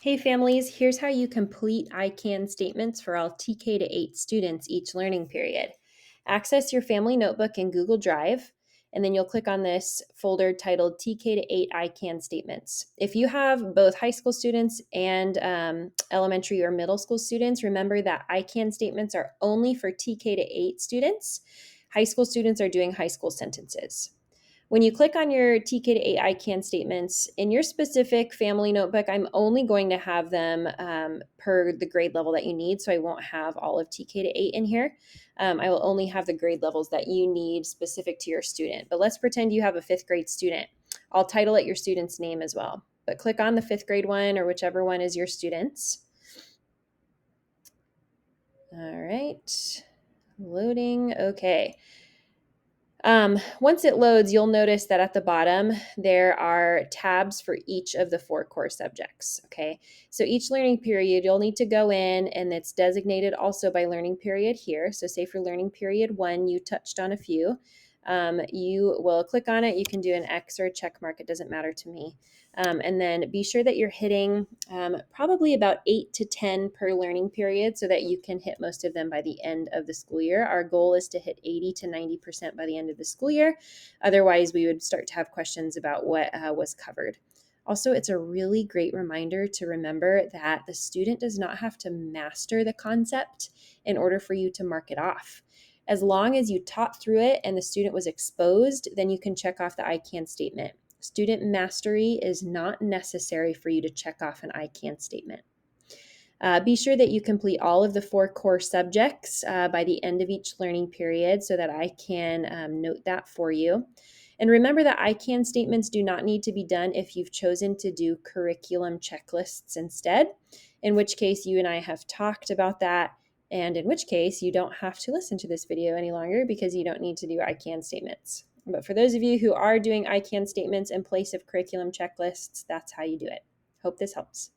Hey families, here's how you complete I can statements for all TK-8 students each learning period. Access your family notebook in Google Drive, and then you'll click on this folder titled TK-8 I can statements. If you have both high school students and elementary or middle school students, remember that I can statements are only for TK-8 students. High school students are doing high school sentences. When you click on your TK-8 I can statements, in your specific family notebook, I'm only going to have them per the grade level that you need, so I won't have all of TK-8 in here. I will only have the grade levels that you need specific to your student. But let's pretend you have a 5th grade student. I'll title it your student's name as well. But click on the 5th grade one or whichever one is your student's. All right, loading, okay. Once it loads, you'll notice that at the bottom, there are tabs for each of the 4 core subjects, okay? So each learning period, you'll need to go in, and it's designated also by learning period here. So say for learning period 1, you touched on a few. You will click on it. You can do an X or a check mark. It doesn't matter to me. And then be sure that you're hitting probably about 8 to 10 per learning period so that you can hit most of them by the end of the school year. Our goal is to hit 80 to 90% by the end of the school year. Otherwise, we would start to have questions about what was covered. Also, it's a really great reminder to remember that the student does not have to master the concept in order for you to mark it off. As long as you taught through it and the student was exposed, then you can check off the I can statement. Student mastery is not necessary for you to check off an I can statement. Be sure that you complete all of the 4 core subjects by the end of each learning period so that I can note that for you. And remember that I can statements do not need to be done if you've chosen to do curriculum checklists instead, in which case you and I have talked about that, and in which case you don't have to listen to this video any longer because you don't need to do I can statements. But for those of you who are doing I can statements in place of curriculum checklists, that's how you do it. Hope this helps.